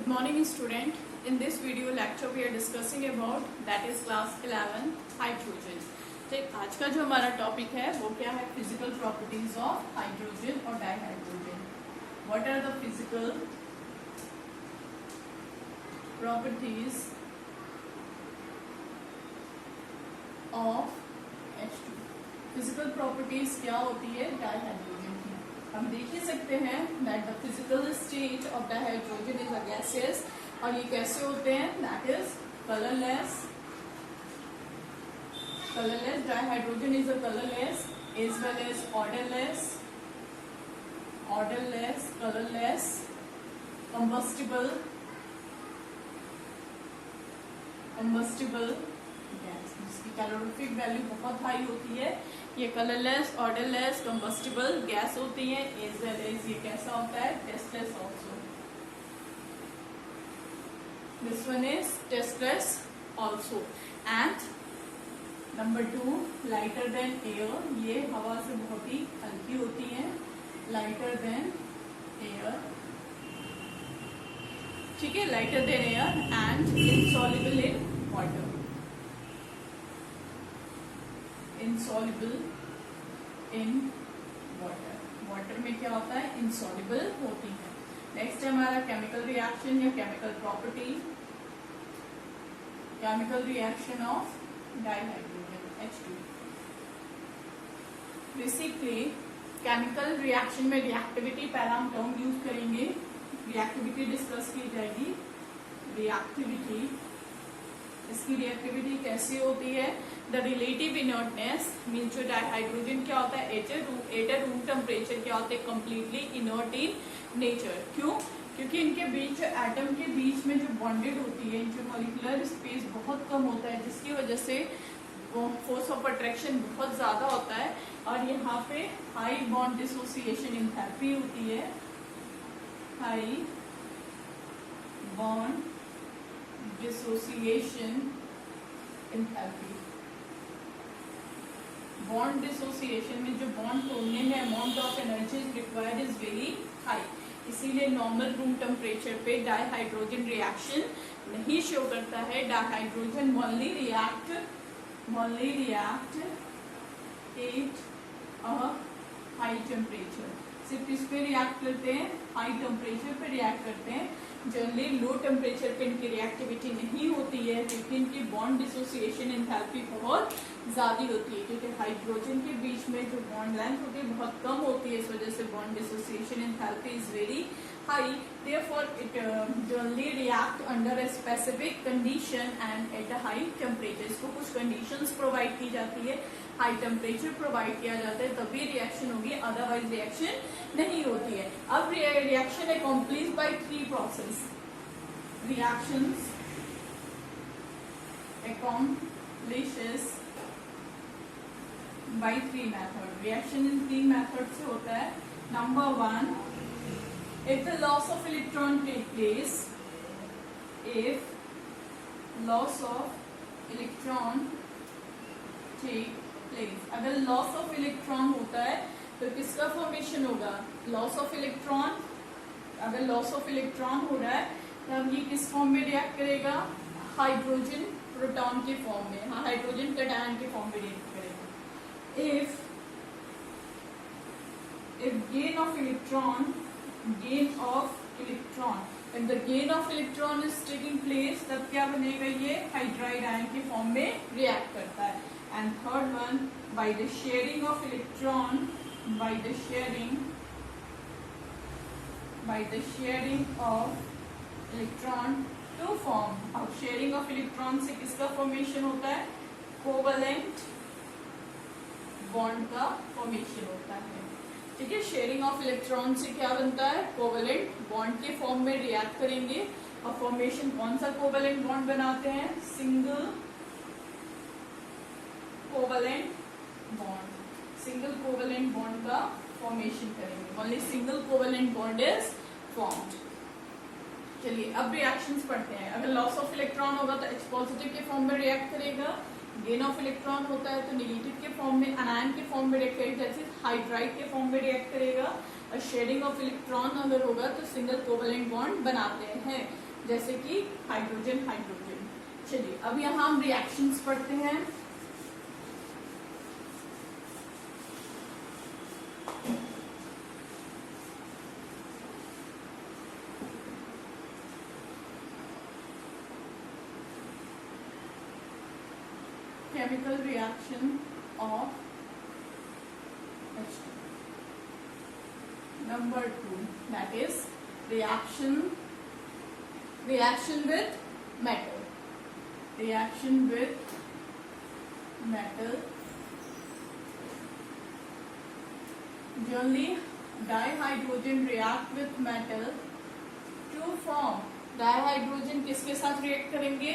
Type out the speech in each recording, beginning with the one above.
morning student. In this video lecture we are discussing about that is class 11 hydrogen. ठीक, आज का जो हमारा टॉपिक है वो क्या है? फिजिकल प्रॉपर्टीज ऑफ हाइड्रोजन और dihydrogen. What are the physical properties of H2। Physical properties क्या होती है डाइहाइड्रोजन की? हम देख ही सकते हैं that the physical state of dihydrogen is a gaseous. और ये कैसे होते हैं? That is colourless. Dihydrogen is a colourless as well as odourless, colourless, combustible gas जिसकी कैलोरीफिक वैल्यू बहुत हाई होती है। ये कलरलेस, ऑर्डरलेस, कंबस्टिबल गैस होती है। एज वेल एज ये कैसा होता है? Tasteless also. This one is tasteless also. And number 2, lighter than air. ये हवा से बहुत ही हल्की होती है, लाइटर देन एयर। ठीक है, lighter than air and insoluble in water. Insoluble in water. Water में क्या होता है? इनसॉल्युबल होती है। नेक्स्ट है हमारा केमिकल रिएक्शन या chemical property. Chemical reaction of dihydrogen H2। Basically chemical reaction में रिएक्टिविटी पहला हम टर्म यूज करेंगे, रिएक्टिविटी डिस्कस की जाएगी। रिएक्टिविटी, इसकी रिएक्टिविटी कैसी होती है? द रिलेटिव इनर्टनेस मीन्स जो डाइहाइड्रोजन क्या होता है? एट अ रूम टेम्परेचर क्या होता है? Completely inert in nature. क्यों? क्योंकि इनके बीच, एटम के बीच में जो बॉन्डेड होती है, इनके मॉलिक्यूलर स्पेस बहुत कम होता है, जिसकी वजह से फोर्स ऑफ अट्रैक्शन बहुत ज्यादा होता है। और यहाँ पे हाई बॉन्ड डिसोसिएशन एंथैल्पी होती है। High bond dissociation enthalpy. Bond dissociation में जो बॉन्ड तोड़ने में amount of energy required is very high. इसीलिए नॉर्मल रूम टेम्परेचर पे डाइहाइड्रोजन रिएक्शन नहीं शो करता है। Dihydrogen only react at a high temperature. सिर्फ इस पे रिएक्ट करते हैं, हाई टेम्परेचर पे रिएक्ट करते हैं। जनरली लो टेम्परेचर पे इनकी रिएक्टिविटी नहीं होती है क्योंकि इनकी बॉन्ड डिसोसिएशन एंथैल्पी बहुत ज्यादा होती है, क्योंकि हाइड्रोजन के बीच में जो बॉन्ड लेंथ होती है बहुत कम होती है। इस वजह से bond dissociation enthalpy is very high. Therefore it generally react under a specific condition and at a high temperature. इसको कुछ कंडीशंस प्रोवाइड की जाती है, हाई टेम्परेचर प्रोवाइड किया जाता है, तभी रिएक्शन होगी, अदरवाइज रिएक्शन नहीं होती है। अब reaction accomplish by 3 process. Reactions accomplishes by 3 method. Reaction in 3 methods से होता है। Number 1, if the loss of electron take place, if loss of electron take place, अगर loss of electron होता है तो किसका फॉर्मेशन होगा? loss of electron, अगर loss of electron हो रहा है तब ये किस फॉर्म में रिएक्ट करेगा? हाइड्रोजन प्रोटॉन के फॉर्म में, हाइड्रोजन कैटायन के फॉर्म में रिएक्ट करेगा। If gain of electron, if the gain of electron is taking place, तब क्या बनेगा? ये हाइड्राइड आयन के फॉर्म में रिएक्ट करता है। And third one, by the sharing of electron to form। अब शेयरिंग ऑफ इलेक्ट्रॉन से किसका फॉर्मेशन होता है? कोवलेंट बॉन्ड का फॉर्मेशन होता है। ठीक है, शेयरिंग ऑफ इलेक्ट्रॉन से क्या बनता है? कोवलेंट बॉन्ड के फॉर्म में रिएक्ट करेंगे। और फॉर्मेशन कौन सा कोवलेंट बॉन्ड बनाते हैं? सिंगल कोवलेंट बॉन्ड का फॉर्मेशन करेंगे। Only single covalent bond is formed. चलिए अब रिएक्शंस पढ़ते हैं। अगर लॉस ऑफ इलेक्ट्रॉन होगा तो H पॉजिटिव के फॉर्म में रिएक्ट करेगा। गेन ऑफ इलेक्ट्रॉन होता है तो नेगेटिव के फॉर्म में, अनायन के फॉर्म में रिएक्ट करेगा, जैसे हाइड्राइड के फॉर्म में रिएक्ट करेगा। और शेडिंग ऑफ इलेक्ट्रॉन अगर होगा तो सिंगल कोवलेंट बॉन्ड बनाते हैं। जैसे कि हाइड्रोजन हाइड्रोजन। चलिए अब यहाँ हम रिएक्शंस पढ़ते हैं। Chemical reaction of H2. Number 2, that is reaction with metal. Reaction with metal. Generally, dihydrogen react with metal to form. Dihydrogen किसके साथ रिएक्ट करेंगे?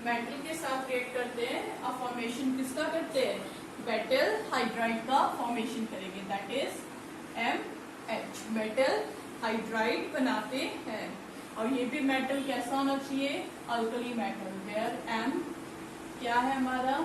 मेटल के साथ रिएक्ट करते हैं और फॉर्मेशन किसका करते हैं? मेटल हाइड्राइड का फॉर्मेशन करेंगे, that is MH। Metal hydride बनाते हैं और ये भी मेटल कैसा होना चाहिए? अल्कली मेटल, वेयर M क्या है हमारा?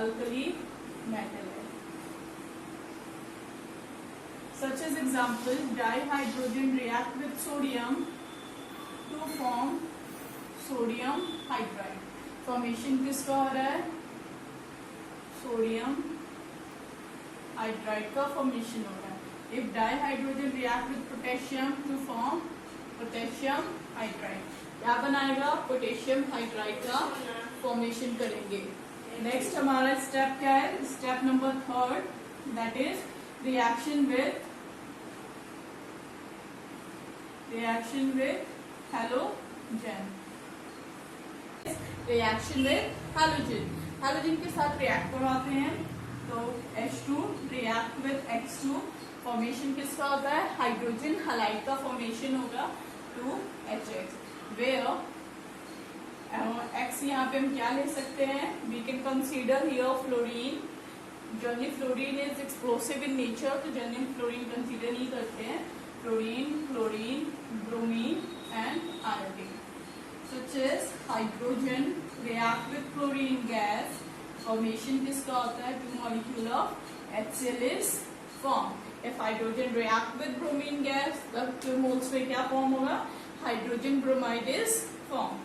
अल्कली मेटल है। Such as example, dihydrogen react with sodium to form sodium hydride. Formation किसका हो रहा है? सोडियम हाइड्राइड का फॉर्मेशन हो रहा है। If dihydrogen react with potassium to form potassium hydride, क्या बनाएगा? पोटेशियम हाइड्राइड का फॉर्मेशन करेंगे। नेक्स्ट हमारा स्टेप क्या है? Step number 3, that is reaction with halogen. Reaction with halogen, halogen के साथ रिएक्ट करवाते हैं तो H2 react with X2, formation किसका होता है? हाइड्रोजन हैलाइड का फॉर्मेशन होगा 2HX, वेयर X यहाँ पे हम क्या ले सकते हैं? We can consider here fluorine. Generally fluorine is explosive in nature, तो जनरली हम फ्लोरीन कंसीडर नहीं करते हैं। Fluorine, bromine and iodine. Such as hydrogen react with chlorine gas, formation किसका होता है? 2 molecule of HCl is formed. If hydrogen react with bromine gas, तब 2 moles में क्या form होगा? Hydrogen bromide is formed.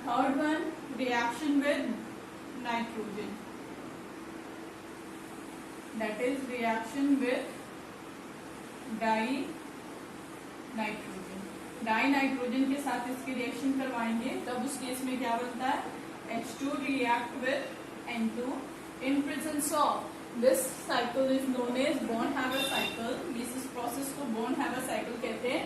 Third one, reaction with nitrogen. That is reaction with dinitrogen. Dinitrogen के साथ इसकी रिएक्शन करवाएंगे, तब उस केस में क्या बनता है? H2 react with N2 in presence of this cycle is known as Born-Haber cycle। इस प्रोसेस को Born-Haber cycle कहते हैं।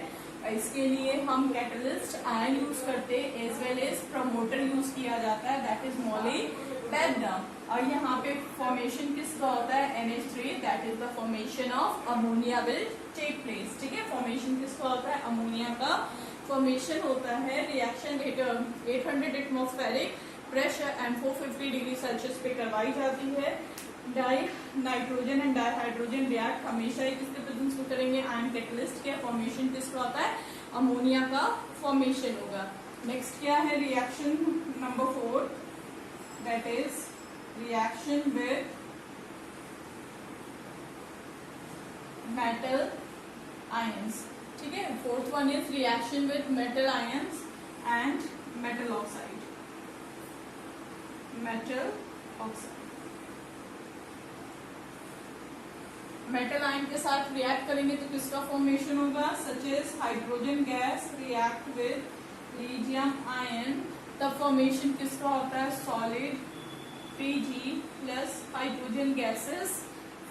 इसके लिए हम कैटलिस्ट आयन यूज करते हैं, as well as promoter use किया जाता है, दैट इज मोलिब्डेनम। और यहाँ पे फॉर्मेशन किसका होता है? NH3, that is the formation of ammonia will take place. ठीक है, फॉर्मेशन किसका होता है? अमोनिया का फॉर्मेशन होता है। Reaction 800 atmospheric pressure and 450 degree Celsius पे करवाई जाती है। नाइट्रोजन एंड डाइहाइड्रोजन रिएक्ट हमेशा ही किसके प्रेजेंस में करेंगे? आयन कैटलिस्ट के। फॉर्मेशन किसका होता है? अमोनिया का फॉर्मेशन होगा। नेक्स्ट क्या है? Reaction number 4, that is reaction with metal ions. ठीक है, fourth one is reaction with metal ions and metal oxide. Metal ion के साथ रिएक्ट करेंगे तो किसका फॉर्मेशन होगा? Such as hydrogen gas react with lithium ion, तब फॉर्मेशन किसका होता है? Solid Pg plus hydrogen gases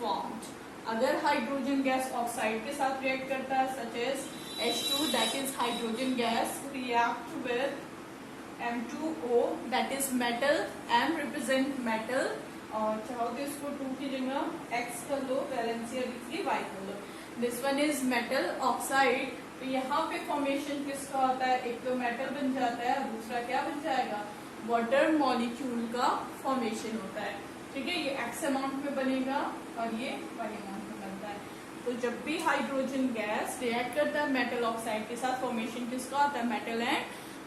formed. अगर हाइड्रोजन गैस ऑक्साइड के साथ रिएक्ट करता है, such as H2 that is hydrogen gas react with M2O that is metal, M represent metal, और चाहो तो इसको 2 की जगह X कर लो, वैलेंसी डिग्री Y कर लो। This one is metal oxide. तो यहाँ पे फॉर्मेशन किसका होता है? एक तो मेटल बन जाता है, दूसरा क्या बन जाएगा? वाटर मॉलिक्यूल का फॉर्मेशन होता है। ठीक है, ये X अमाउंट में बनेगा और ये Y अमाउंट में बनता है। तो जब भी हाइड्रोजन गैस रिएक्ट करता है मेटल ऑक्साइड के साथ, फॉर्मेशन किसका होता है? Metal and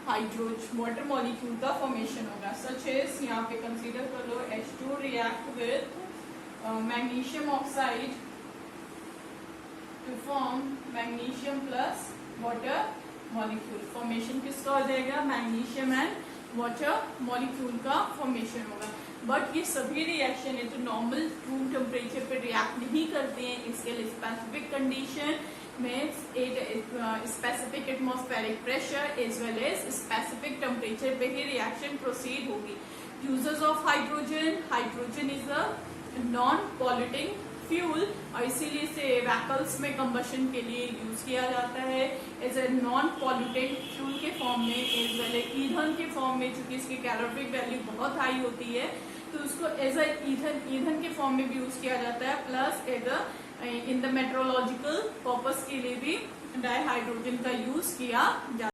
hydrogen water molecule का फॉर्मेशन होगा। सच एज यहाँ पे कंसीडर कर लो H2 react with magnesium oxide to form magnesium plus water molecule. Formation किसका हो जाएगा, मैग्नीशियम एंड वाटर मॉलिक्यूल का फॉर्मेशन होगा। बट ये सभी रिएक्शन है तो नॉर्मल रूम टेम्परेचर पे रिएक्ट नहीं करते हैं, इसके लिए स्पेसिफिक कंडीशन में specific atmospheric pressure as well as specific temperature पे ही रिएक्शन प्रोसीड होगी। Uses of hydrogen, hydrogen is a non polluting fuel और इसीलिए इसे व्हीकल्स में कंबशन के लिए यूज किया जाता है as a non pollutant fuel के फॉर्म में, एज वेल एज ईंधन के फॉर्म में, चूंकि इसकी कैलोरिफिक वैल्यू बहुत हाई होती है तो उसको एज ए ईंधन के फॉर्म में भी यूज किया जाता है, plus as in the metrological purpose के लिए भी डाईहाइड्रोजन का यूज किया जाता है।